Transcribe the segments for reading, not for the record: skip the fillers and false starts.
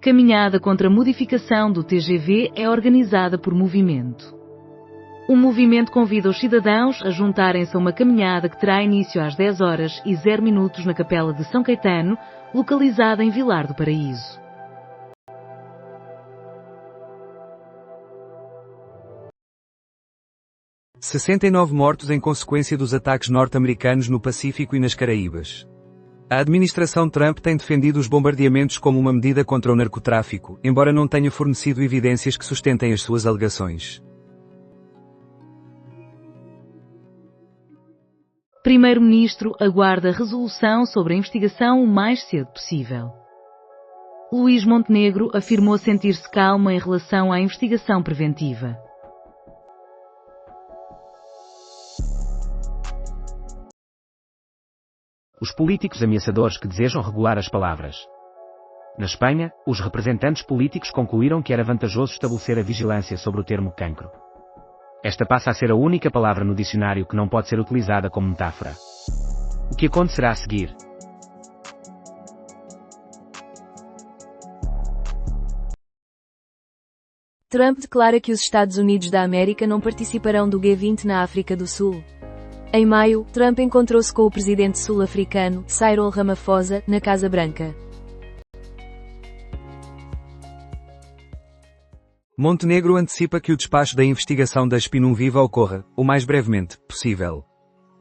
Caminhada contra a modificação do TGV é organizada por Movimento. O movimento convida os cidadãos a juntarem-se a uma caminhada que terá início às 10h00 na Capela de São Caetano, localizada em Vilar do Paraíso. – 69 mortos em consequência dos ataques norte-americanos no Pacífico e nas Caraíbas. A administração Trump tem defendido os bombardeamentos como uma medida contra o narcotráfico, embora não tenha fornecido evidências que sustentem as suas alegações. Primeiro-Ministro aguarda resolução sobre a investigação o mais cedo possível. Luís Montenegro afirmou sentir-se calmo em relação à investigação preventiva. Os políticos ameaçadores que desejam regular as palavras. Na Espanha, os representantes políticos concluíram que era vantajoso estabelecer a vigilância sobre o termo cancro. Esta passa a ser a única palavra no dicionário que não pode ser utilizada como metáfora. O que acontecerá a seguir? Trump declara que os Estados Unidos da América não participarão do G20 na África do Sul. Em maio, Trump encontrou-se com o presidente sul-africano, Cyril Ramaphosa, na Casa Branca. Montenegro antecipa que o despacho da investigação da Spinum Viva ocorra, o mais brevemente possível.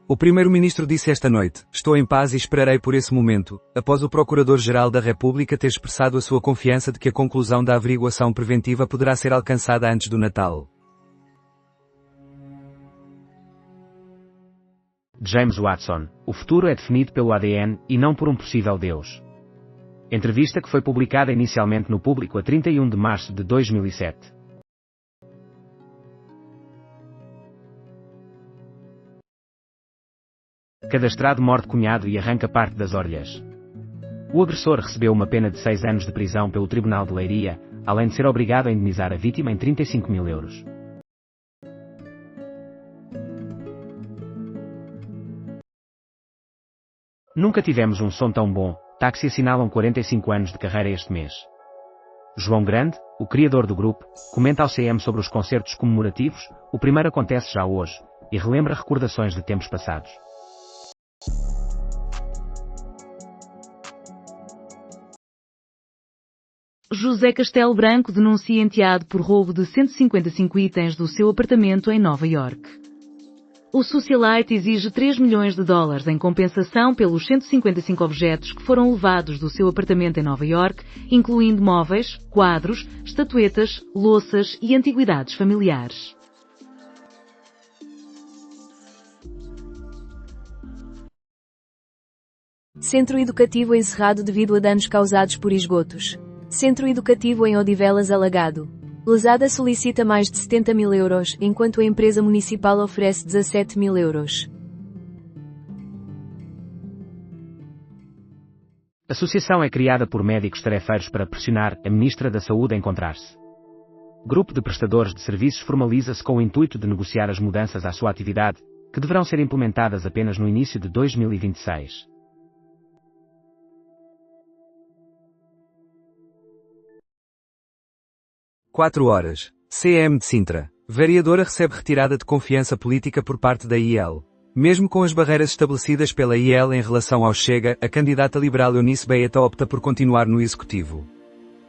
O primeiro-ministro disse esta noite: "Estou em paz e esperarei por esse momento", após o Procurador-Geral da República ter expressado a sua confiança de que a conclusão da averiguação preventiva poderá ser alcançada antes do Natal. James Watson: o futuro é definido pelo ADN, e não por um possível Deus. Entrevista que foi publicada inicialmente no Público a 31 de março de 2007. Cadastrado morde cunhado e arranca parte das orelhas. O agressor recebeu uma pena de 6 anos de prisão pelo Tribunal de Leiria, além de ser obrigado a indenizar a vítima em 35 mil euros. Nunca tivemos um som tão bom. Táxi assinalam 45 anos de carreira este mês. João Grande, o criador do grupo, comenta ao CM sobre os concertos comemorativos. O primeiro acontece já hoje, e relembra recordações de tempos passados. José Castelo Branco denuncia enteado por roubo de 155 itens do seu apartamento em Nova Iorque. O socialite exige 3 milhões de dólares em compensação pelos 155 objetos que foram levados do seu apartamento em Nova Iorque, incluindo móveis, quadros, estatuetas, louças e antiguidades familiares. Centro Educativo encerrado devido a danos causados por esgotos. Centro Educativo em Odivelas alagado. Lesada solicita mais de 70 mil euros, enquanto a empresa municipal oferece 17 mil euros. A associação é criada por médicos tarefeiros para pressionar a Ministra da Saúde a encontrar-se. Grupo de prestadores de serviços formaliza-se com o intuito de negociar as mudanças à sua atividade, que deverão ser implementadas apenas no início de 2026. Quatro horas. CM de Sintra. Vereadora recebe retirada de confiança política por parte da IEL. Mesmo com as barreiras estabelecidas pela IEL em relação ao Chega, a candidata liberal Eunice Baeta opta por continuar no Executivo.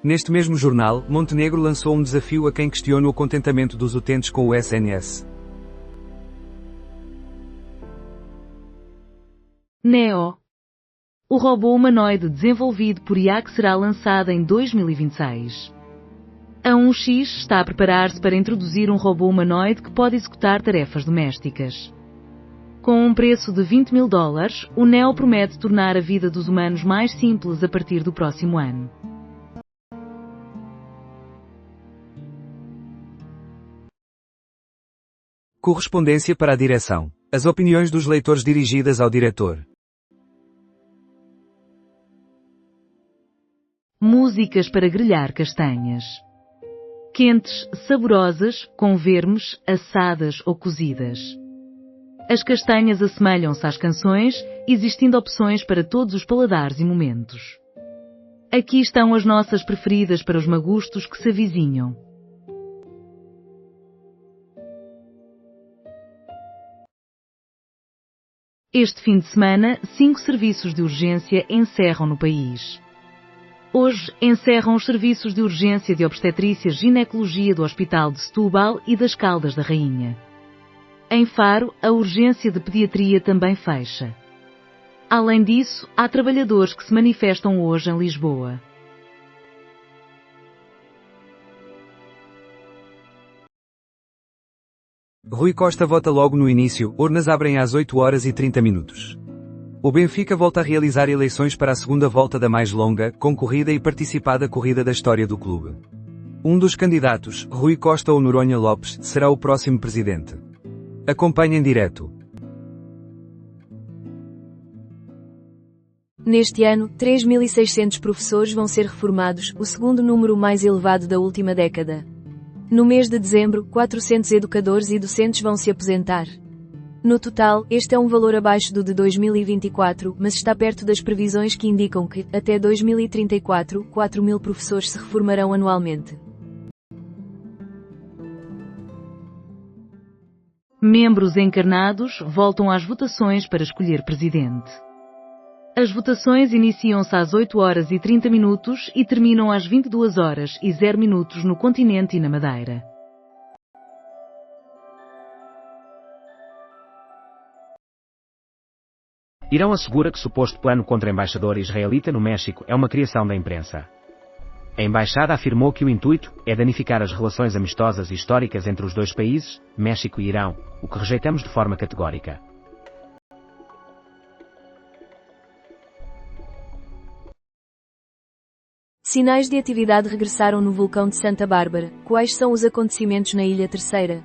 Neste mesmo jornal, Montenegro lançou um desafio a quem questiona o contentamento dos utentes com o SNS. Neo. O robô humanoide desenvolvido por IA que será lançado em 2026. A 1x está a preparar-se para introduzir um robô humanoide que pode executar tarefas domésticas. Com um preço de 20 mil dólares, o Neo promete tornar a vida dos humanos mais simples a partir do próximo ano. Correspondência para a direção. As opiniões dos leitores dirigidas ao diretor. Músicas para grelhar castanhas. Quentes, saborosas, com vermes, assadas ou cozidas. As castanhas assemelham-se às canções, existindo opções para todos os paladares e momentos. Aqui estão as nossas preferidas para os magustos que se avizinham. Este fim de semana, 5 serviços de urgência encerram no país. Hoje, encerram os serviços de urgência de obstetrícia e ginecologia do Hospital de Setúbal e das Caldas da Rainha. Em Faro, a urgência de pediatria também fecha. Além disso, há trabalhadores que se manifestam hoje em Lisboa. Rui Costa vota logo no início, urnas abrem às 8h30. O Benfica volta a realizar eleições para a segunda volta da mais longa, concorrida e participada corrida da história do clube. Um dos candidatos, Rui Costa ou Noronha Lopes, será o próximo presidente. Acompanhe em direto. Neste ano, 3.600 professores vão ser reformados, o segundo número mais elevado da última década. No mês de dezembro, 400 educadores e docentes vão se aposentar. No total, este é um valor abaixo do de 2024, mas está perto das previsões que indicam que, até 2034, 4.000 professores se reformarão anualmente. Membros encarnados voltam às votações para escolher presidente. As votações iniciam-se às 8h30 e terminam às 22h0 no continente e na Madeira. Irão assegura que suposto plano contra embaixador israelita no México é uma criação da imprensa. A embaixada afirmou que o intuito é danificar as relações amistosas e históricas entre os dois países, México e Irão, o que rejeitamos de forma categórica. Sinais de atividade regressaram no vulcão de Santa Bárbara. Quais são os acontecimentos na Ilha Terceira?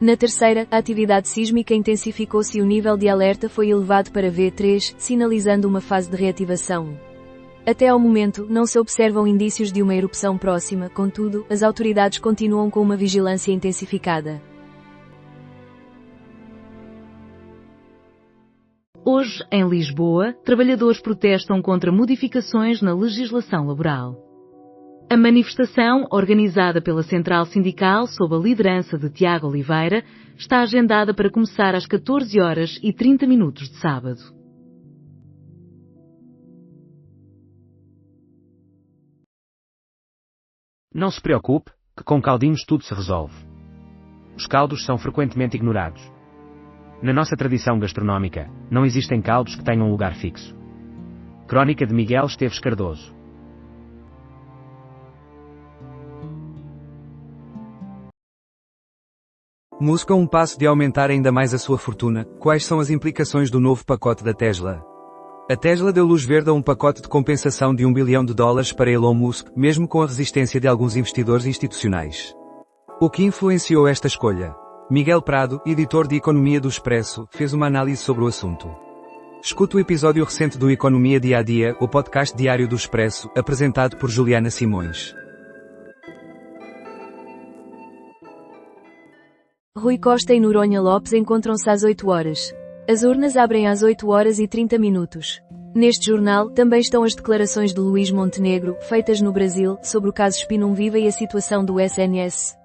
Na Terceira, a atividade sísmica intensificou-se e o nível de alerta foi elevado para V3, sinalizando uma fase de reativação. Até ao momento, não se observam indícios de uma erupção próxima, contudo, as autoridades continuam com uma vigilância intensificada. Hoje, em Lisboa, trabalhadores protestam contra modificações na legislação laboral. A manifestação, organizada pela Central Sindical sob a liderança de Tiago Oliveira, está agendada para começar às 14h30 de sábado. Não se preocupe, que com caldinhos tudo se resolve. Os caldos são frequentemente ignorados. Na nossa tradição gastronómica, não existem caldos que tenham lugar fixo. Crónica de Miguel Esteves Cardoso. Musk a um passo de aumentar ainda mais a sua fortuna. Quais são as implicações do novo pacote da Tesla? A Tesla deu luz verde a um pacote de compensação de $1 bilhão para Elon Musk, mesmo com a resistência de alguns investidores institucionais. O que influenciou esta escolha? Miguel Prado, editor de Economia do Expresso, fez uma análise sobre o assunto. Escute o episódio recente do Economia Dia a Dia, o podcast diário do Expresso, apresentado por Juliana Simões. Rui Costa e Noronha Lopes encontram-se às 8h. As urnas abrem às 8h30. Neste jornal, também estão as declarações de Luís Montenegro, feitas no Brasil, sobre o caso Spinum Viva e a situação do SNS.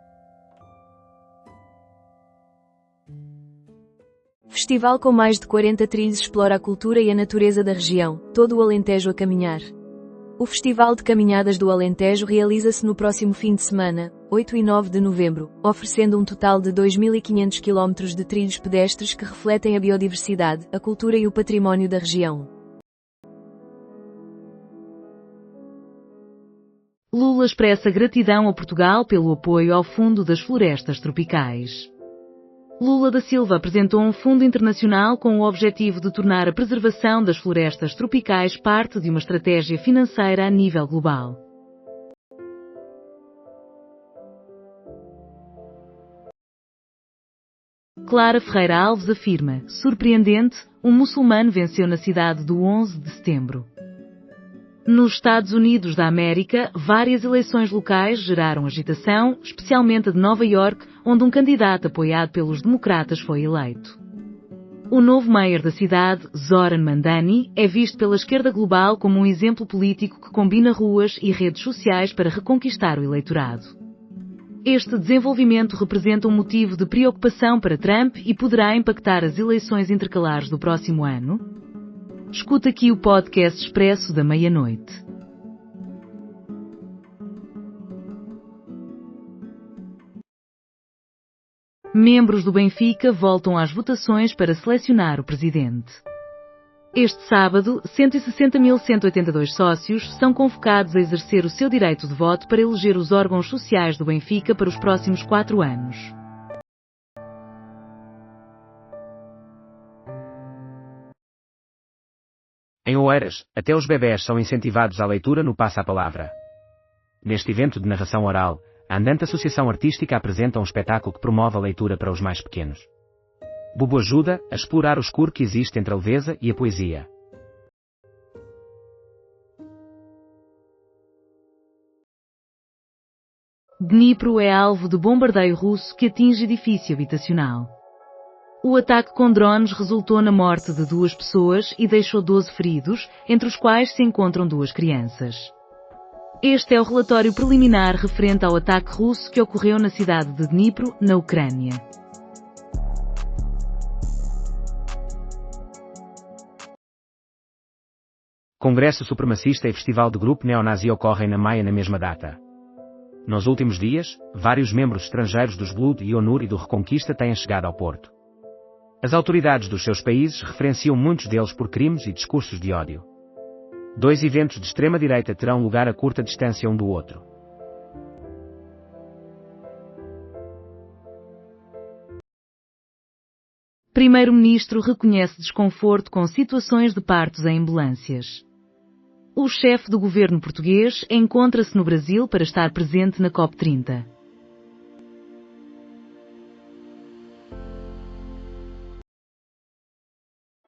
Festival com mais de 40 trilhos explora a cultura e a natureza da região, todo o Alentejo a caminhar. O Festival de Caminhadas do Alentejo realiza-se no próximo fim de semana, 8 e 9 de novembro, oferecendo um total de 2.500 km de trilhos pedestres que refletem a biodiversidade, a cultura e o património da região. Lula expressa gratidão a Portugal pelo apoio ao Fundo das Florestas Tropicais. Lula da Silva apresentou um fundo internacional com o objetivo de tornar a preservação das florestas tropicais parte de uma estratégia financeira a nível global. Clara Ferreira Alves afirma, surpreendente, um muçulmano venceu na cidade do 11 de setembro. Nos Estados Unidos da América, várias eleições locais geraram agitação, especialmente a de Nova York, onde um candidato apoiado pelos democratas foi eleito. O novo mayor da cidade, Zoran Mandani, é visto pela esquerda global como um exemplo político que combina ruas e redes sociais para reconquistar o eleitorado. Este desenvolvimento representa um motivo de preocupação para Trump e poderá impactar as eleições intercalares do próximo ano? Escuta aqui o podcast Expresso da meia-noite. Membros do Benfica voltam às votações para selecionar o presidente. Este sábado, 160.182 sócios são convocados a exercer o seu direito de voto para eleger os órgãos sociais do Benfica para os próximos 4 anos. Em Oeiras, até os bebés são incentivados à leitura no Passa a Palavra. Neste evento de narração oral, a andante associação artística apresenta um espetáculo que promove a leitura para os mais pequenos. Bubu ajuda a explorar o escuro que existe entre a leveza e a poesia. Dnipro é alvo de bombardeio russo que atinge edifício habitacional. O ataque com drones resultou na morte de 2 pessoas e deixou 12 feridos, entre os quais se encontram 2 crianças. Este é o relatório preliminar referente ao ataque russo que ocorreu na cidade de Dnipro, na Ucrânia. Congresso supremacista e festival de grupo neonazi ocorrem na Maia na mesma data. Nos últimos dias, vários membros estrangeiros dos Blood e Onur e do Reconquista têm chegado ao Porto. As autoridades dos seus países referenciam muitos deles por crimes e discursos de ódio. 2 eventos de extrema-direita terão lugar a curta distância um do outro. Primeiro-ministro reconhece desconforto com situações de partos em ambulâncias. O chefe do governo português encontra-se no Brasil para estar presente na COP30.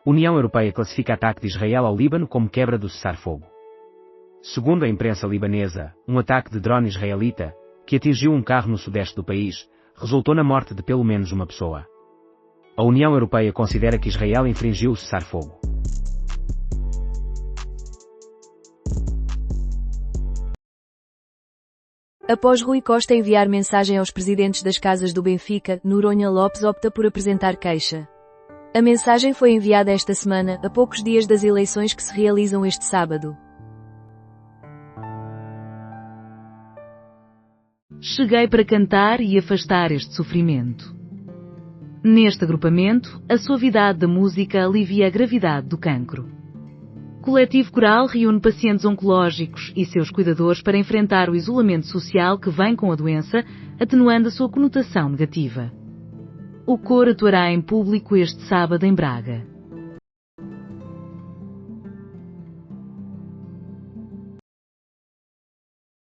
União Europeia classifica ataque de Israel ao Líbano como quebra do cessar-fogo. Segundo a imprensa libanesa, um ataque de drone israelita, que atingiu um carro no sudeste do país, resultou na morte de pelo menos uma pessoa. A União Europeia considera que Israel infringiu o cessar-fogo. Após Rui Costa enviar mensagem aos presidentes das casas do Benfica, Noronha Lopes opta por apresentar queixa. A mensagem foi enviada esta semana, a poucos dias das eleições que se realizam este sábado. Cheguei para cantar e afastar este sofrimento. Neste agrupamento, a suavidade da música alivia a gravidade do cancro. Coletivo Coral reúne pacientes oncológicos e seus cuidadores para enfrentar o isolamento social que vem com a doença, atenuando a sua conotação negativa. O coro atuará em público este sábado em Braga.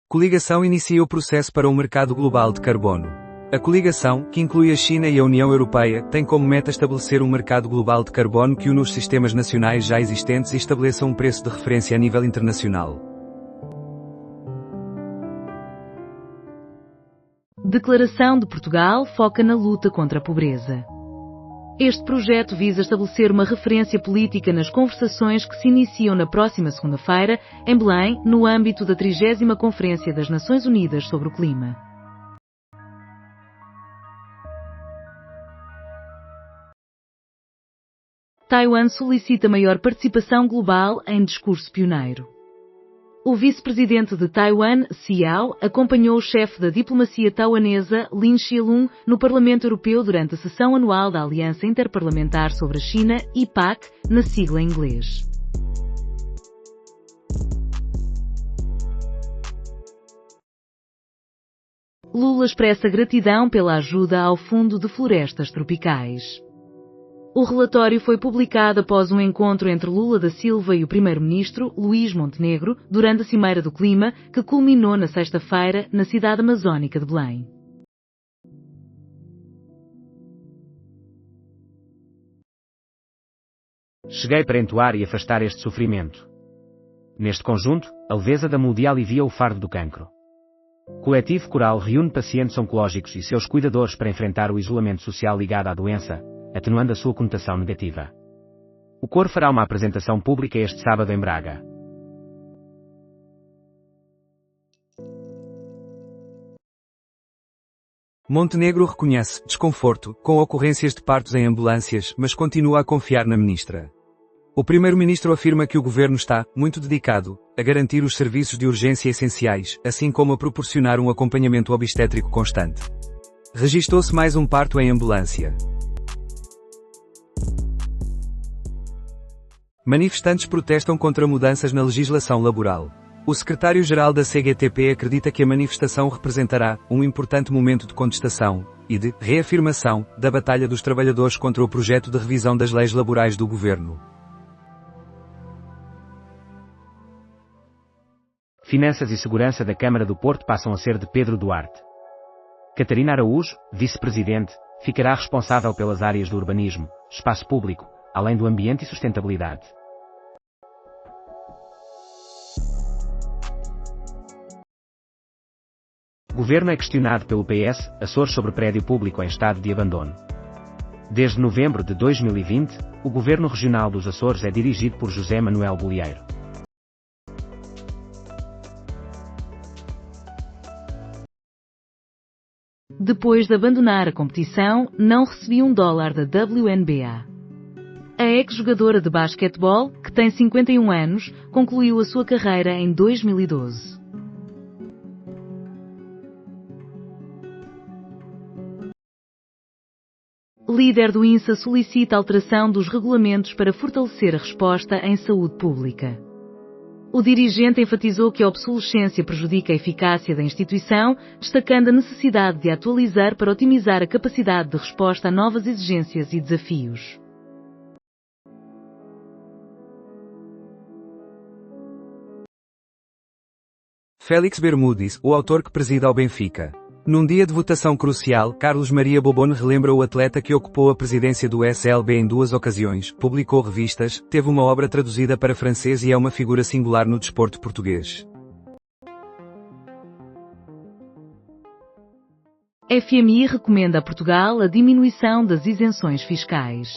Coligação inicia o processo para um mercado global de carbono. A coligação, que inclui a China e a União Europeia, tem como meta estabelecer um mercado global de carbono que une os sistemas nacionais já existentes e estabeleça um preço de referência a nível internacional. Declaração de Portugal foca na luta contra a pobreza. Este projeto visa estabelecer uma referência política nas conversações que se iniciam na próxima segunda-feira, em Belém, no âmbito da 30ª Conferência das Nações Unidas sobre o Clima. Taiwan solicita maior participação global em discurso pioneiro. O vice-presidente de Taiwan, Xiao, acompanhou o chefe da diplomacia taiwanesa, Lin Xilun, no Parlamento Europeu durante a sessão anual da Aliança Interparlamentar sobre a China, IPAC, na sigla em inglês. Lula expressa gratidão pela ajuda ao Fundo de Florestas Tropicais. O relatório foi publicado após um encontro entre Lula da Silva e o primeiro-ministro, Luís Montenegro, durante a Cimeira do Clima, que culminou na sexta-feira, na cidade amazónica de Belém. Cheguei para entoar e afastar este sofrimento. Neste conjunto, a leveza da melodia alivia o fardo do cancro. Coletivo Coral reúne pacientes oncológicos e seus cuidadores para enfrentar o isolamento social ligado à doença, atenuando a sua conotação negativa. O coro fará uma apresentação pública este sábado em Braga. Montenegro reconhece desconforto com ocorrências de partos em ambulâncias, mas continua a confiar na ministra. O primeiro-ministro afirma que o governo está muito dedicado a garantir os serviços de urgência essenciais, assim como a proporcionar um acompanhamento obstétrico constante. Registou-se mais um parto em ambulância. Manifestantes protestam contra mudanças na legislação laboral. O secretário-geral da CGTP acredita que a manifestação representará um importante momento de contestação e de reafirmação da batalha dos trabalhadores contra o projeto de revisão das leis laborais do governo. Finanças e Segurança da Câmara do Porto passam a ser de Pedro Duarte. Catarina Araújo, vice-presidente, ficará responsável pelas áreas do urbanismo, espaço público, além do ambiente e sustentabilidade. Governo é questionado pelo PS, Açores sobre prédio público em estado de abandono. Desde novembro de 2020, o Governo Regional dos Açores é dirigido por José Manuel Bolieiro. Depois de abandonar a competição, não recebi $1 da WNBA. A ex-jogadora de basquetebol, que tem 51 anos, concluiu a sua carreira em 2012. Líder do INSA solicita alteração dos regulamentos para fortalecer a resposta em saúde pública. O dirigente enfatizou que a obsolescência prejudica a eficácia da instituição, destacando a necessidade de atualizar para otimizar a capacidade de resposta a novas exigências e desafios. Félix Bermúdez, o autor que preside ao Benfica. Num dia de votação crucial, Carlos Maria Bobone relembra o atleta que ocupou a presidência do SLB em 2 ocasiões, publicou revistas, teve uma obra traduzida para francês e é uma figura singular no desporto português. FMI recomenda a Portugal a diminuição das isenções fiscais.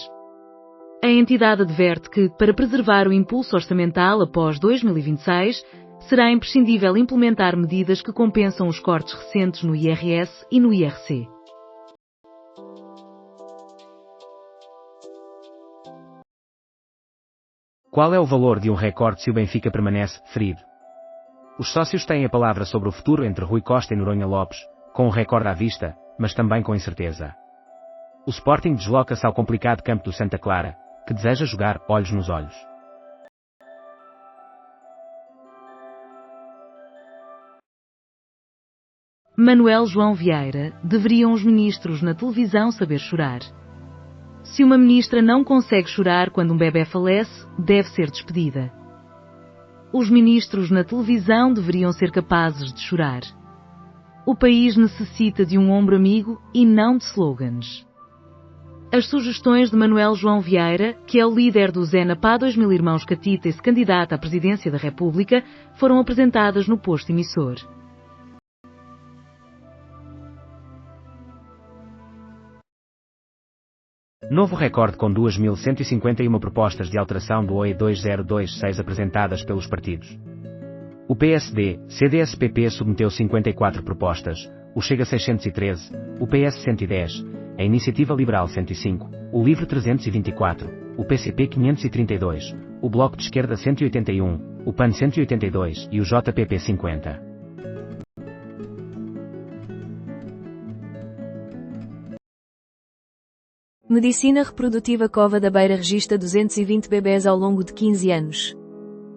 A entidade adverte que, para preservar o impulso orçamental após 2026, será imprescindível implementar medidas que compensam os cortes recentes no IRS e no IRC. Qual é o valor de um recorde se o Benfica permanece ferido? Os sócios têm a palavra sobre o futuro entre Rui Costa e Noronha Lopes, com um recorde à vista, mas também com incerteza. O Sporting desloca-se ao complicado campo do Santa Clara, que deseja jogar olhos nos olhos. Manuel João Vieira, deveriam os ministros na televisão saber chorar. Se uma ministra não consegue chorar quando um bebê falece, deve ser despedida. Os ministros na televisão deveriam ser capazes de chorar. O país necessita de um ombro amigo e não de slogans. As sugestões de Manuel João Vieira, que é o líder do Zena Pá 2000 Irmãos Catita e se candidata à presidência da República, foram apresentadas no posto emissor. Novo recorde com 2.151 propostas de alteração do OE 2026 apresentadas pelos partidos. O PSD, CDS-PP submeteu 54 propostas, o Chega 613, o PS 110, a Iniciativa Liberal 105, o LIVRE 324, o PCP 532, o Bloco de Esquerda 181, o PAN 182 e o JPP 50. Medicina Reprodutiva Cova da Beira registra 220 bebés ao longo de 15 anos.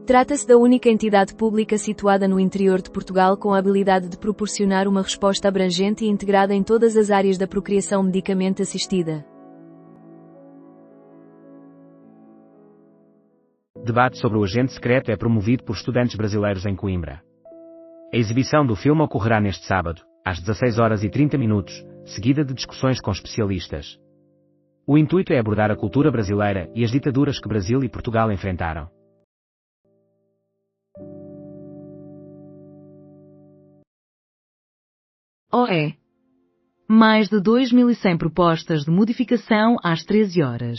Trata-se da única entidade pública situada no interior de Portugal com a habilidade de proporcionar uma resposta abrangente e integrada em todas as áreas da procriação medicamente assistida. Debate sobre o agente secreto é promovido por estudantes brasileiros em Coimbra. A exibição do filme ocorrerá neste sábado, às 16h30, seguida de discussões com especialistas. O intuito é abordar a cultura brasileira e as ditaduras que Brasil e Portugal enfrentaram. Mais de 2.100 propostas de modificação às 13 horas.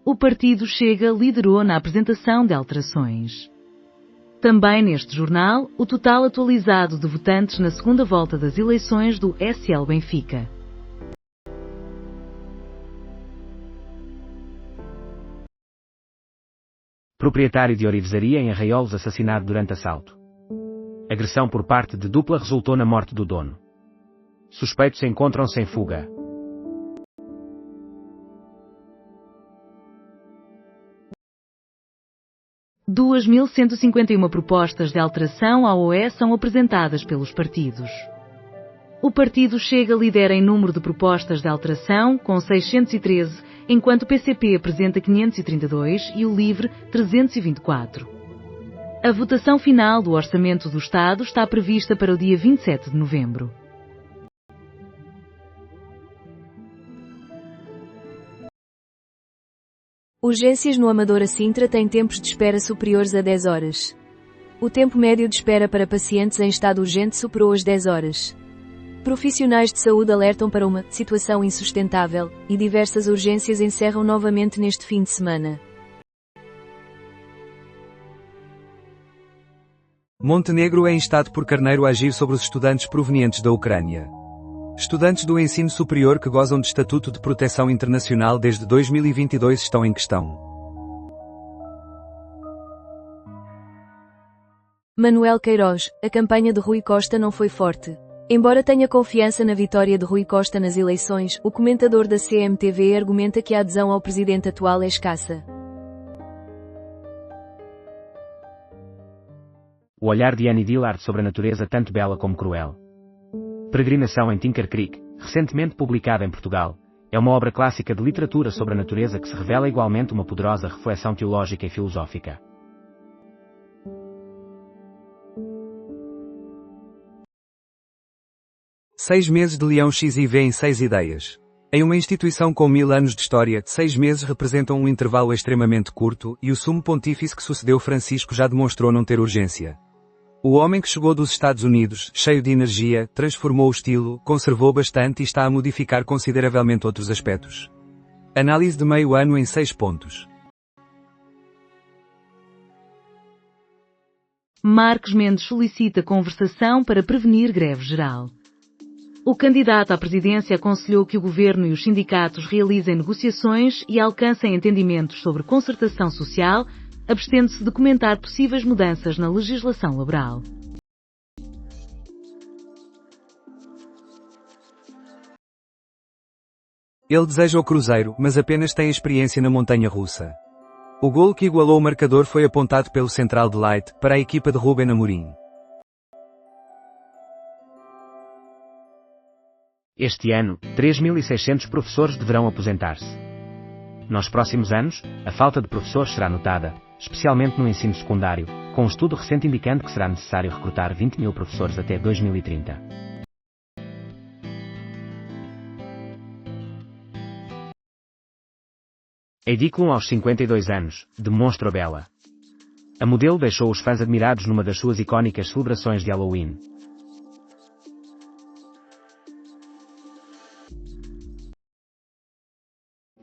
O partido Chega liderou na apresentação de alterações. Também neste jornal, o total atualizado de votantes na segunda volta das eleições do SL Benfica. Proprietário de orivesaria em Arraiolos assassinado durante assalto. Agressão por parte de dupla resultou na morte do dono. Suspeitos encontram-se em fuga. – 2.151 propostas de alteração à OE são apresentadas pelos partidos. O partido Chega lidera em número de propostas de alteração, com 613, enquanto o PCP apresenta 532 e o LIVRE 324. A votação final do Orçamento do Estado está prevista para o dia 27 de novembro. Urgências no Amadora Sintra têm tempos de espera superiores a 10 horas. O tempo médio de espera para pacientes em estado urgente superou as 10 horas. Profissionais de saúde alertam para uma situação insustentável, e diversas urgências encerram novamente neste fim de semana. Montenegro é instado por Carneiro a agir sobre os estudantes provenientes da Ucrânia. Estudantes do ensino superior que gozam de Estatuto de Proteção Internacional desde 2022 estão em questão. Manuel Queiroz, a campanha de Rui Costa não foi forte. Embora tenha confiança na vitória de Rui Costa nas eleições, o comentador da CMTV argumenta que a adesão ao presidente atual é escassa. O olhar de Annie Dillard sobre a natureza tanto bela como cruel. Peregrinação em Tinker Creek, recentemente publicada em Portugal, é uma obra clássica de literatura sobre a natureza que se revela igualmente uma poderosa reflexão teológica e filosófica. Seis meses de Leão XIV em 6 ideias. Em uma instituição com 1000 anos de história, 6 meses representam um intervalo extremamente curto, e o sumo pontífice que sucedeu Francisco já demonstrou não ter urgência. O homem que chegou dos Estados Unidos, cheio de energia, transformou o estilo, conservou bastante e está a modificar consideravelmente outros aspectos. Análise de meio ano em 6 pontos. Marques Mendes solicita conversação para prevenir greve geral. O candidato à presidência aconselhou que o governo e os sindicatos realizem negociações e alcancem entendimentos sobre concertação social, abstendo-se de comentar possíveis mudanças na legislação laboral. Ele deseja o Cruzeiro, mas apenas tem experiência na montanha-russa. O golo que igualou o marcador foi apontado pelo central de Light, para a equipa de Rubén Amorim. Este ano, 3.600 professores deverão aposentar-se. Nos próximos anos, a falta de professores será notada, especialmente no ensino secundário, com um estudo recente indicando que será necessário recrutar 20.000 professores até 2030. Heidi Klum aos 52 anos, demonstra bela. A modelo deixou os fãs admirados numa das suas icónicas celebrações de Halloween.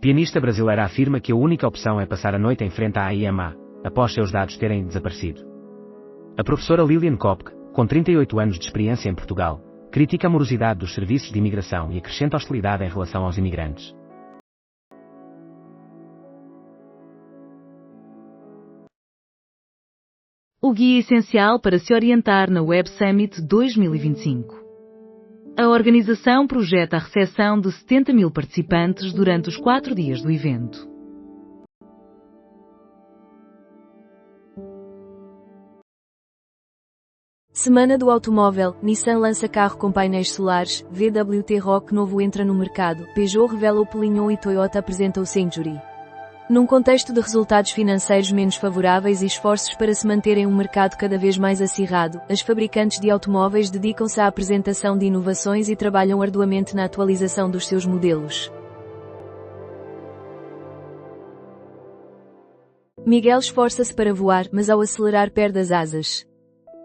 Pianista brasileira afirma que a única opção é passar a noite em frente à IMA, após seus dados terem desaparecido. A professora Lilian Kopke, com 38 anos de experiência em Portugal, critica a morosidade dos serviços de imigração e a crescente hostilidade em relação aos imigrantes. O guia essencial para se orientar na Web Summit 2025. A organização projeta a recepção de 70.000 participantes durante os 4 dias do evento. Semana do Automóvel, Nissan lança carro com painéis solares, VWT Rock novo entra no mercado, Peugeot revela o Polignon e Toyota apresenta o Century. Num contexto de resultados financeiros menos favoráveis e esforços para se manterem um mercado cada vez mais acirrado, as fabricantes de automóveis dedicam-se à apresentação de inovações e trabalham arduamente na atualização dos seus modelos. Miguel esforça-se para voar, mas ao acelerar perde as asas.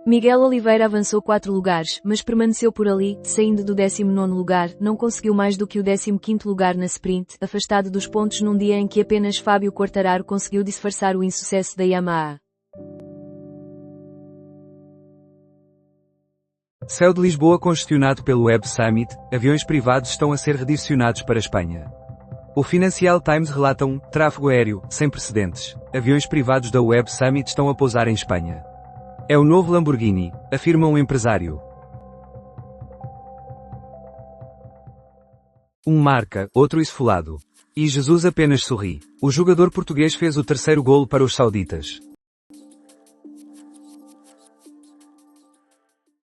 Miguel Oliveira avançou 4 lugares, mas permaneceu por ali, saindo do 19º lugar, não conseguiu mais do que o 15º lugar na sprint, afastado dos pontos num dia em que apenas Fábio Quartararo conseguiu disfarçar o insucesso da Yamaha. Céu de Lisboa congestionado pelo Web Summit, aviões privados estão a ser redirecionados para a Espanha. O Financial Times relata tráfego aéreo, sem precedentes. Aviões privados da Web Summit estão a pousar em Espanha. É o novo Lamborghini, afirma um empresário. Marca, outro esfolado. E Jesus apenas sorri. O jogador português fez o terceiro golo para os sauditas.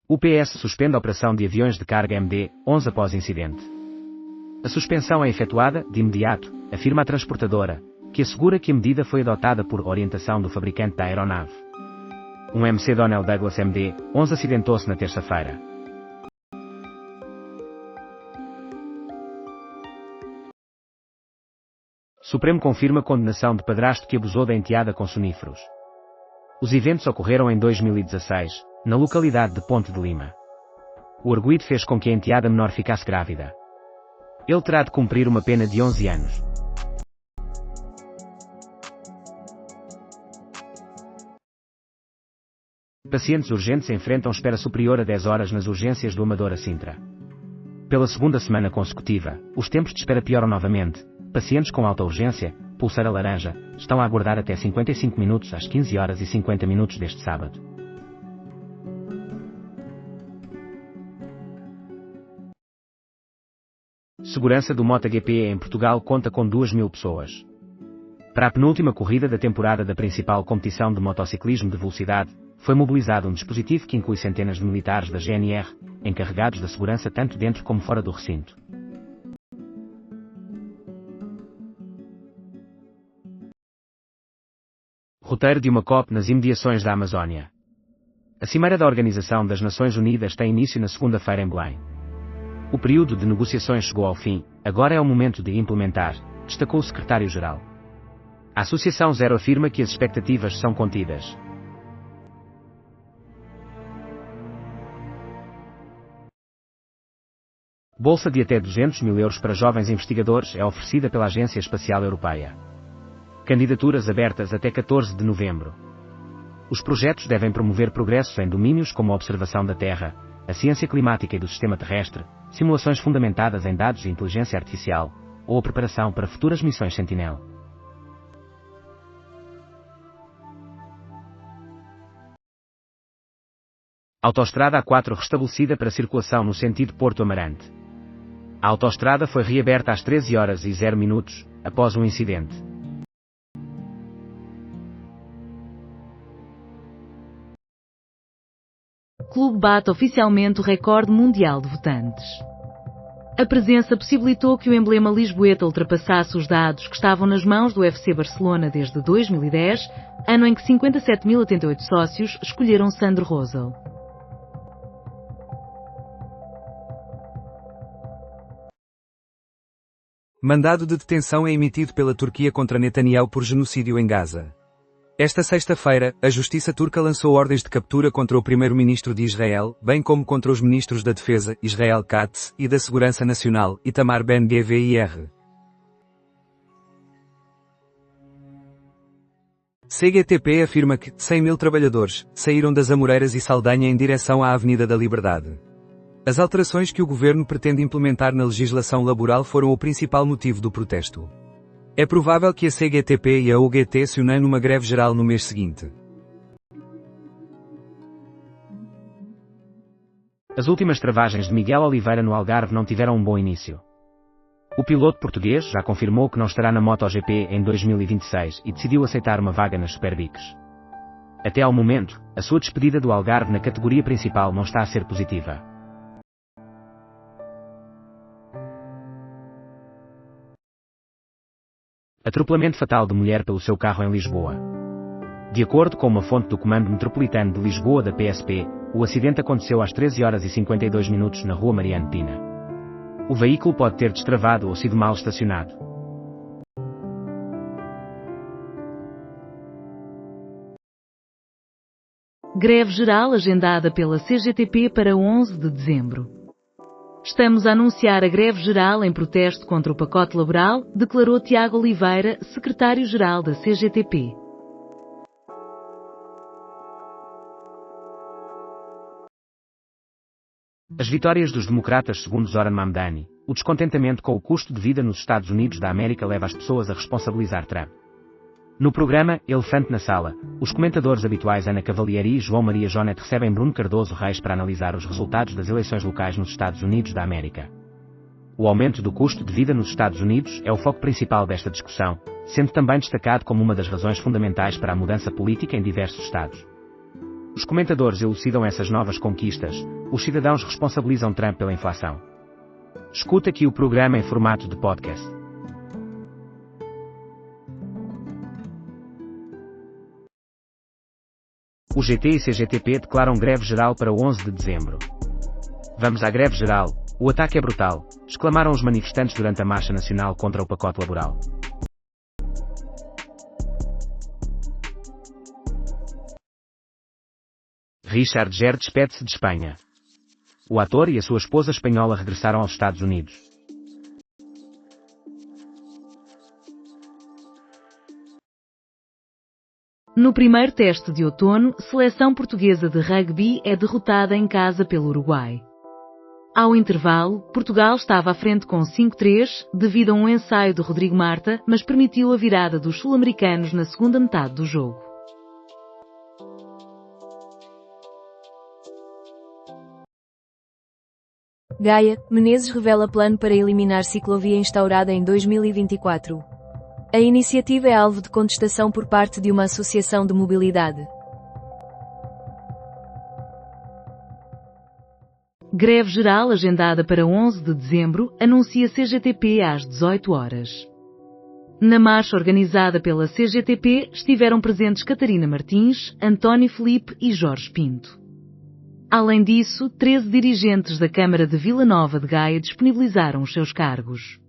O PS suspende a operação de aviões de carga MD-11 após incidente. A suspensão é efetuada, de imediato, afirma a transportadora, que assegura que a medida foi adotada por orientação do fabricante da aeronave. Um MC-Donnell Douglas MD-11 acidentou-se na terça-feira. Supremo confirma condenação de padrasto que abusou da enteada com soníferos. Os eventos ocorreram em 2016, na localidade de Ponte de Lima. O arguido fez com que a enteada menor ficasse grávida. Ele terá de cumprir uma pena de 11 anos. Pacientes urgentes enfrentam espera superior a 10 horas nas urgências do Amadora Sintra. Pela segunda semana consecutiva, os tempos de espera pioram novamente. Pacientes com alta urgência, pulseira laranja, estão a aguardar até 55 minutos às 15 horas e 50 minutos deste sábado. Segurança do MotoGP em Portugal conta com 2.000 pessoas. Para a penúltima corrida da temporada da principal competição de motociclismo de velocidade, foi mobilizado um dispositivo que inclui centenas de militares da GNR, encarregados da segurança tanto dentro como fora do recinto. Roteiro de uma COP nas imediações da Amazónia. A Cimeira da Organização das Nações Unidas tem início na segunda-feira em Belém. O período de negociações chegou ao fim, agora é o momento de implementar, destacou o secretário-geral. A Associação Zero afirma que as expectativas são contidas. Bolsa de até 200 mil euros para jovens investigadores é oferecida pela Agência Espacial Europeia. Candidaturas abertas até 14 de novembro. Os projetos devem promover progressos em domínios como a observação da Terra, a ciência climática e do sistema terrestre, simulações fundamentadas em dados e inteligência artificial, ou a preparação para futuras missões Sentinel. Autoestrada A4 restabelecida para circulação no sentido Porto Amarante. A autoestrada foi reaberta às 13 horas e 0 minutos, após um incidente. Clube bate oficialmente o recorde mundial de votantes. A presença possibilitou que o emblema lisboeta ultrapassasse os dados que estavam nas mãos do FC Barcelona desde 2010, ano em que 57.088 sócios escolheram Sandro Rosell. Mandado de detenção é emitido pela Turquia contra Netanyahu por genocídio em Gaza. Esta sexta-feira, a justiça turca lançou ordens de captura contra o primeiro-ministro de Israel, bem como contra os ministros da Defesa, Israel Katz, e da Segurança Nacional, Itamar Ben-Gvir. CGTP afirma que 100.000 trabalhadores saíram das Amoreiras e Saldanha em direção à Avenida da Liberdade. As alterações que o governo pretende implementar na legislação laboral foram o principal motivo do protesto. É provável que a CGTP e a UGT se unam numa greve geral no mês seguinte. As últimas travagens de Miguel Oliveira no Algarve não tiveram um bom início. O piloto português já confirmou que não estará na MotoGP em 2026 e decidiu aceitar uma vaga nas Superbikes. Até ao momento, a sua despedida do Algarve na categoria principal não está a ser positiva. Atropelamento fatal de mulher pelo seu carro em Lisboa. De acordo com uma fonte do Comando Metropolitano de Lisboa da PSP, o acidente aconteceu às 13 horas e 52 minutos na Rua Mariano Pina. O veículo pode ter destravado ou sido mal estacionado. Greve geral agendada pela CGTP para 11 de dezembro. Estamos a anunciar a greve geral em protesto contra o pacote laboral, declarou Tiago Oliveira, secretário-geral da CGTP. As vitórias dos democratas segundo Zoran Mamdani, o descontentamento com o custo de vida nos Estados Unidos da América leva as pessoas a responsabilizar Trump. No programa Elefante na Sala, os comentadores habituais Ana Cavalieri e João Maria Jonet recebem Bruno Cardoso Reis para analisar os resultados das eleições locais nos Estados Unidos da América. O aumento do custo de vida nos Estados Unidos é o foco principal desta discussão, sendo também destacado como uma das razões fundamentais para a mudança política em diversos estados. Os comentadores elucidam essas novas conquistas, os cidadãos responsabilizam Trump pela inflação. Escuta aqui o programa em formato de podcast. O GT e CGTP declaram greve geral para 11 de dezembro. Vamos à greve geral, o ataque é brutal, exclamaram os manifestantes durante a marcha nacional contra o pacote laboral. Richard Gere despede-se de Espanha. O ator e a sua esposa espanhola regressaram aos Estados Unidos. No primeiro teste de outono, seleção portuguesa de rugby é derrotada em casa pelo Uruguai. Ao intervalo, Portugal estava à frente com 5-3, devido a um ensaio de Rodrigo Marta, mas permitiu a virada dos sul-americanos na segunda metade do jogo. Gaia, Menezes revela plano para eliminar ciclovia instaurada em 2024. A iniciativa é alvo de contestação por parte de uma associação de mobilidade. Greve geral agendada para 11 de dezembro, anuncia CGTP às 18 horas. Na marcha organizada pela CGTP estiveram presentes Catarina Martins, António Filipe e Jorge Pinto. Além disso, 13 dirigentes da Câmara de Vila Nova de Gaia disponibilizaram os seus cargos.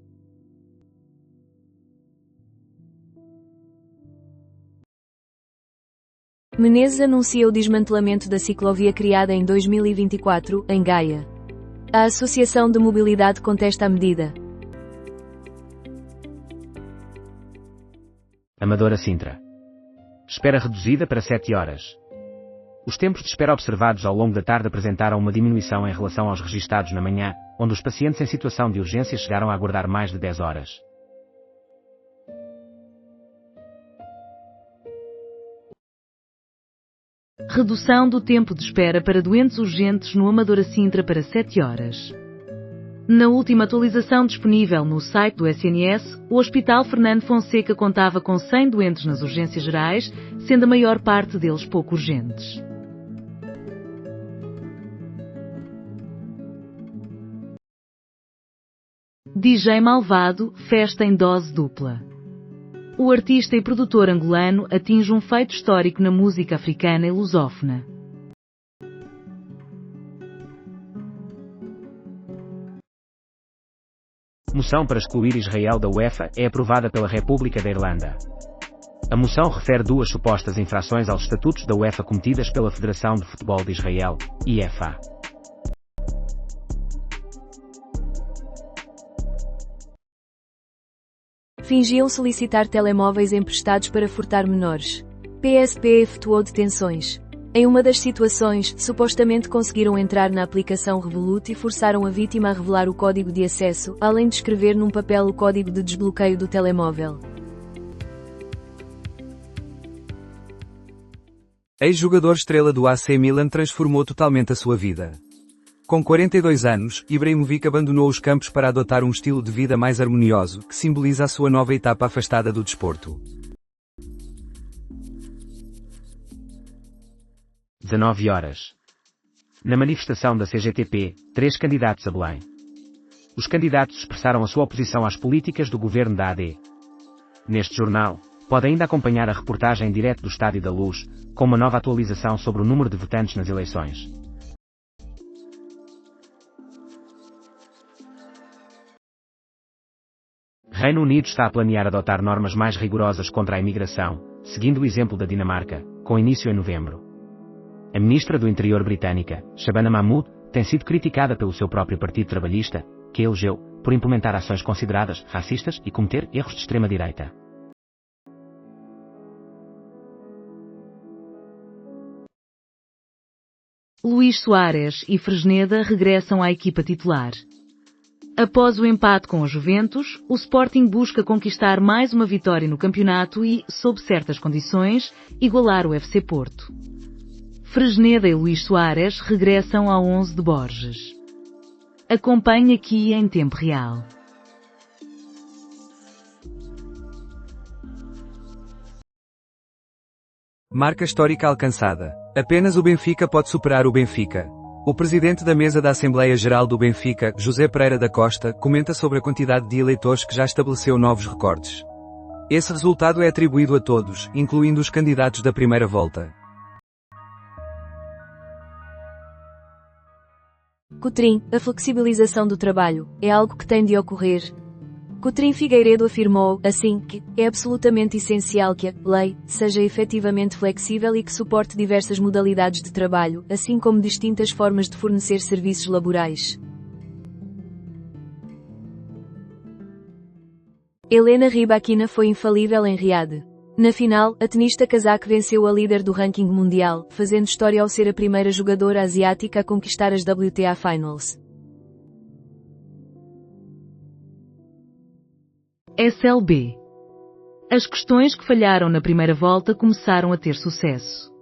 Menezes anuncia o desmantelamento da ciclovia criada em 2024, em Gaia. A Associação de Mobilidade contesta a medida. Amadora Sintra. Espera reduzida para 7 horas. Os tempos de espera observados ao longo da tarde apresentaram uma diminuição em relação aos registados na manhã, onde os pacientes em situação de urgência chegaram a aguardar mais de 10 horas. Redução do tempo de espera para doentes urgentes no Amadora Sintra para 7 horas. Na última atualização disponível no site do SNS, o Hospital Fernando Fonseca contava com 100 doentes nas urgências gerais, sendo a maior parte deles pouco urgentes. DJ Malvado, festa em dose dupla. O artista e produtor angolano atinge um feito histórico na música africana e lusófona. Moção para excluir Israel da UEFA é aprovada pela República da Irlanda. A moção refere 2 supostas infrações aos estatutos da UEFA cometidas pela Federação de Futebol de Israel, IFA. Fingiam solicitar telemóveis emprestados para furtar menores. PSP efetuou detenções. Em uma das situações, supostamente conseguiram entrar na aplicação Revolut e forçaram a vítima a revelar o código de acesso, além de escrever num papel o código de desbloqueio do telemóvel. Ex-jogador estrela do AC Milan transformou totalmente a sua vida. Com 42 anos, Ibrahimovic abandonou os campos para adotar um estilo de vida mais harmonioso, que simboliza a sua nova etapa afastada do desporto. 19 horas. Na manifestação da CGTP, 3 candidatos a Belém. Os candidatos expressaram a sua oposição às políticas do governo da AD. Neste jornal, pode ainda acompanhar a reportagem em direto do Estádio da Luz, com uma nova atualização sobre o número de votantes nas eleições. Reino Unido está a planear adotar normas mais rigorosas contra a imigração, seguindo o exemplo da Dinamarca, com início em novembro. A ministra do Interior britânica, Shabana Mahmood, tem sido criticada pelo seu próprio Partido Trabalhista, que a elegeu, por implementar ações consideradas racistas e cometer erros de extrema-direita. Luís Soares e Fresneda regressam à equipa titular. Após o empate com a Juventus, o Sporting busca conquistar mais uma vitória no campeonato e, sob certas condições, igualar o FC Porto. Fresneda e Luís Soares regressam ao 11 de Borges. Acompanhe aqui em tempo real. Marca histórica alcançada. Apenas o Benfica pode superar o Benfica. O presidente da mesa da Assembleia Geral do Benfica, José Pereira da Costa, comenta sobre a quantidade de eleitores que já estabeleceu novos recordes. Esse resultado é atribuído a todos, incluindo os candidatos da primeira volta. Cotrim, a flexibilização do trabalho, é algo que tem de ocorrer. Cotrim Figueiredo afirmou, assim, que é absolutamente essencial que a lei seja efetivamente flexível e que suporte diversas modalidades de trabalho, assim como distintas formas de fornecer serviços laborais. Helena Rybakina foi infalível em Riad. Na final, a tenista cazaque venceu a líder do ranking mundial, fazendo história ao ser a primeira jogadora asiática a conquistar as WTA Finals. SLB. As questões que falharam na primeira volta começaram a ter sucesso.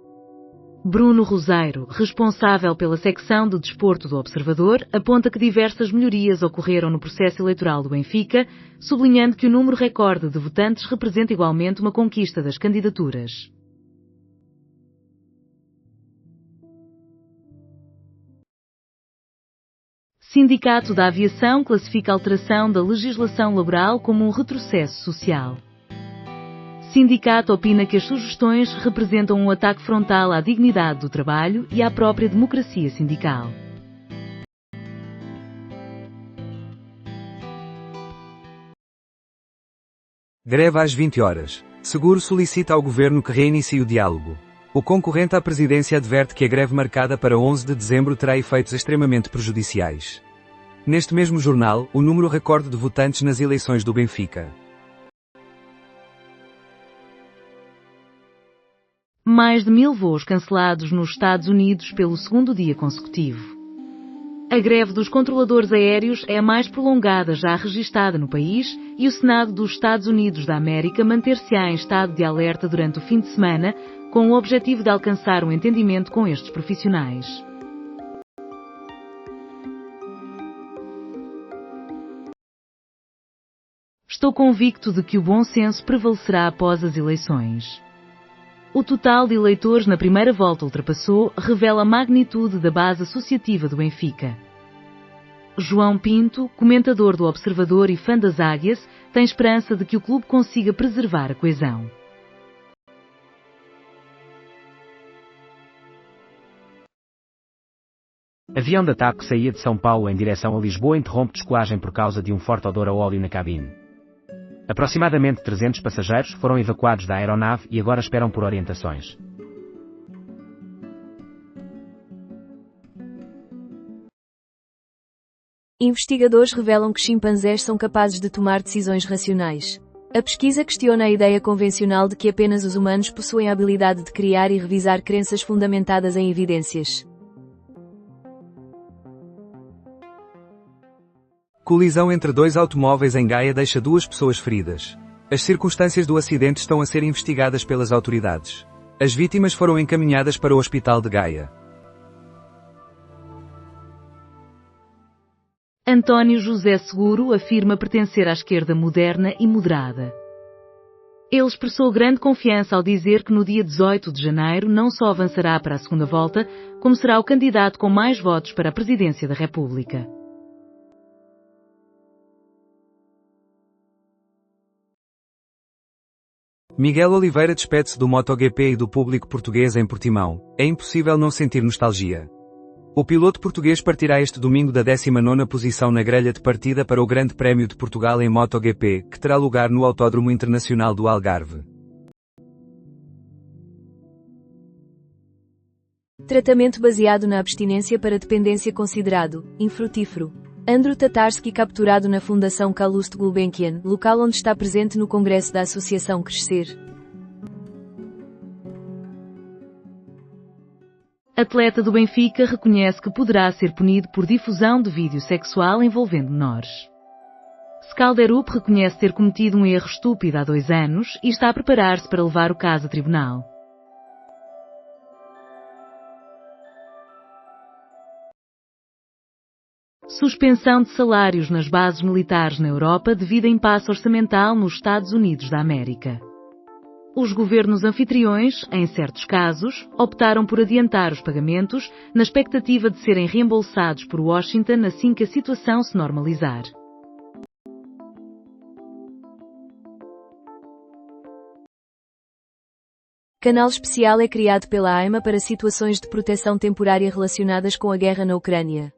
Bruno Roseiro, responsável pela secção de desporto do Observador, aponta que diversas melhorias ocorreram no processo eleitoral do Benfica, sublinhando que o número recorde de votantes representa igualmente uma conquista das candidaturas. Sindicato da Aviação classifica a alteração da legislação laboral como um retrocesso social. Sindicato opina que as sugestões representam um ataque frontal à dignidade do trabalho e à própria democracia sindical. Greve às 20 horas. Seguro solicita ao governo que reinicie o diálogo. O concorrente à presidência adverte que a greve marcada para 11 de dezembro terá efeitos extremamente prejudiciais. Neste mesmo jornal, o número recorde de votantes nas eleições do Benfica. Mais de 1000 voos cancelados nos Estados Unidos pelo segundo dia consecutivo. A greve dos controladores aéreos é a mais prolongada já registada no país e o Senado dos Estados Unidos da América manter-se-á em estado de alerta durante o fim de semana, com o objetivo de alcançar um entendimento com estes profissionais. Estou convicto de que o bom senso prevalecerá após as eleições. O total de eleitores na primeira volta ultrapassou, revela a magnitude da base associativa do Benfica. João Pinto, comentador do Observador e fã das Águias, tem esperança de que o clube consiga preservar a coesão. Avião de TAP que saía de São Paulo em direção a Lisboa interrompe descolagem por causa de um forte odor a óleo na cabine. Aproximadamente 300 passageiros foram evacuados da aeronave e agora esperam por orientações. Investigadores revelam que chimpanzés são capazes de tomar decisões racionais. A pesquisa questiona a ideia convencional de que apenas os humanos possuem a habilidade de criar e revisar crenças fundamentadas em evidências. Colisão entre dois automóveis em Gaia deixa 2 pessoas feridas. As circunstâncias do acidente estão a ser investigadas pelas autoridades. As vítimas foram encaminhadas para o hospital de Gaia. António José Seguro afirma pertencer à esquerda moderna e moderada. Ele expressou grande confiança ao dizer que no dia 18 de janeiro não só avançará para a segunda volta, como será o candidato com mais votos para a presidência da República. Miguel Oliveira despede-se do MotoGP e do público português em Portimão. É impossível não sentir nostalgia. O piloto português partirá este domingo da 19ª posição na grelha de partida para o Grande Prémio de Portugal em MotoGP, que terá lugar no Autódromo Internacional do Algarve. Tratamento baseado na abstinência para dependência considerado infrutífero. Andrew Tatarsky capturado na Fundação Calouste Gulbenkian, local onde está presente no Congresso da Associação Crescer. Atleta do Benfica reconhece que poderá ser punido por difusão de vídeo sexual envolvendo menores. Skalderup reconhece ter cometido um erro estúpido há 2 anos e está a preparar-se para levar o caso a tribunal. Suspensão de salários nas bases militares na Europa devido a impasse orçamental nos Estados Unidos da América. Os governos anfitriões, em certos casos, optaram por adiantar os pagamentos, na expectativa de serem reembolsados por Washington assim que a situação se normalizar. Canal especial é criado pela AIMA para situações de proteção temporária relacionadas com a guerra na Ucrânia.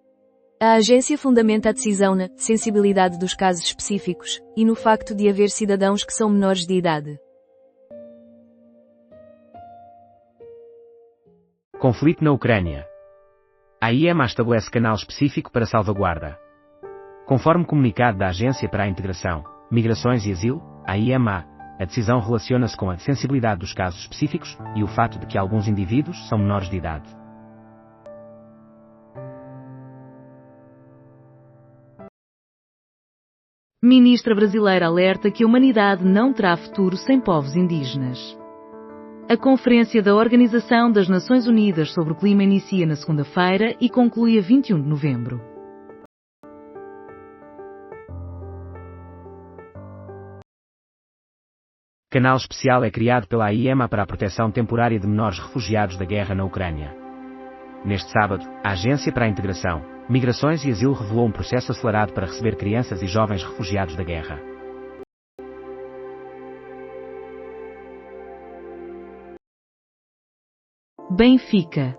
A agência fundamenta a decisão na sensibilidade dos casos específicos e no facto de haver cidadãos que são menores de idade. Conflito na Ucrânia. A IEMA estabelece canal específico para salvaguarda. Conforme comunicado da Agência para a Integração, Migrações e Asilo, a IEMA, a decisão relaciona-se com a sensibilidade dos casos específicos e o fato de que alguns indivíduos são menores de idade. Ministra brasileira alerta que a humanidade não terá futuro sem povos indígenas. A Conferência da Organização das Nações Unidas sobre o Clima inicia na segunda-feira e conclui a 21 de novembro. Canal especial é criado pela IEMA para a proteção temporária de menores refugiados da guerra na Ucrânia. Neste sábado, a Agência para a Integração, Migrações e Asilo revelou um processo acelerado para receber crianças e jovens refugiados da guerra. Benfica.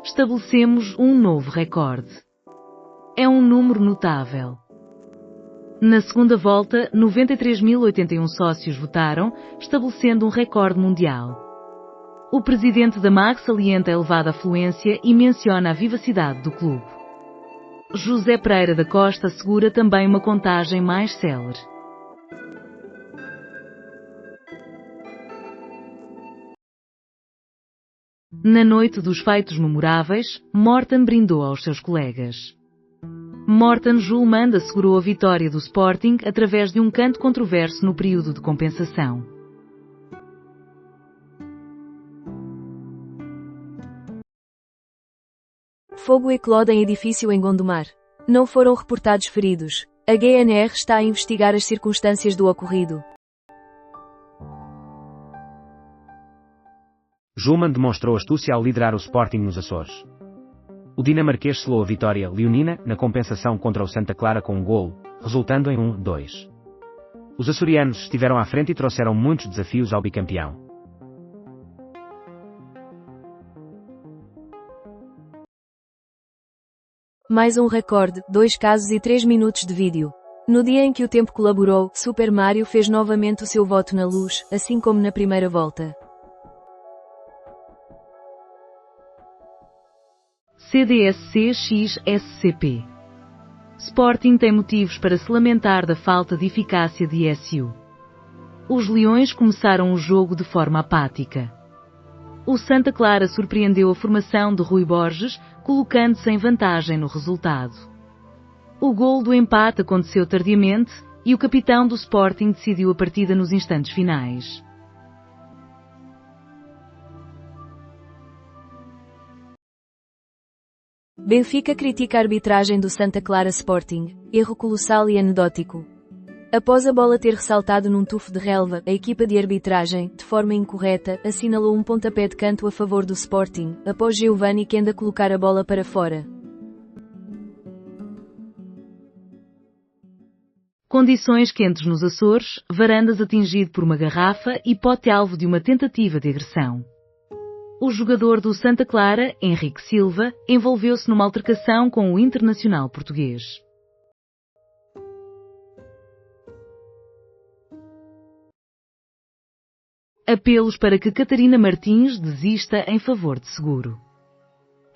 Estabelecemos um novo recorde. É um número notável. Na segunda volta, 93.081 sócios votaram, estabelecendo um recorde mundial. O presidente da MAG salienta a elevada afluência e menciona a vivacidade do clube. José Pereira da Costa assegura também uma contagem mais célere. Na noite dos feitos memoráveis, Morten brindou aos seus colegas. Morten Julmand assegurou a vitória do Sporting através de um canto controverso no período de compensação. Fogo eclode em edifício em Gondomar. Não foram reportados feridos. A GNR está a investigar as circunstâncias do ocorrido. Julmand demonstrou astúcia ao liderar o Sporting nos Açores. O dinamarquês selou a vitória leonina na compensação contra o Santa Clara com um golo, resultando em 1-2. Os açorianos estiveram à frente e trouxeram muitos desafios ao bicampeão. Mais um recorde, 2 casos e 3 minutos de vídeo. No dia em que o tempo colaborou, Super Mario fez novamente o seu voto na luz, assim como na primeira volta. CDSC-XSCP. Sporting tem motivos para se lamentar da falta de eficácia de SU. Os Leões começaram o jogo de forma apática. O Santa Clara surpreendeu a formação de Rui Borges, colocando-se em vantagem no resultado. O gol do empate aconteceu tardiamente, e o capitão do Sporting decidiu a partida nos instantes finais. Benfica critica a arbitragem do Santa Clara Sporting, erro colossal e anedótico. Após a bola ter ressaltado num tufo de relva, a equipa de arbitragem, de forma incorreta, assinalou um pontapé de canto a favor do Sporting, após Giovanni Kenda colocar a bola para fora. Condições quentes nos Açores, Varandas atingido por uma garrafa e Pote alvo de uma tentativa de agressão. O jogador do Santa Clara, Henrique Silva, envolveu-se numa altercação com o internacional português. Apelos para que Catarina Martins desista em favor de seguro.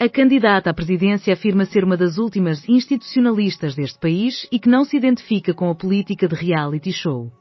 A candidata à presidência afirma ser uma das últimas institucionalistas deste país e que não se identifica com a política de reality show.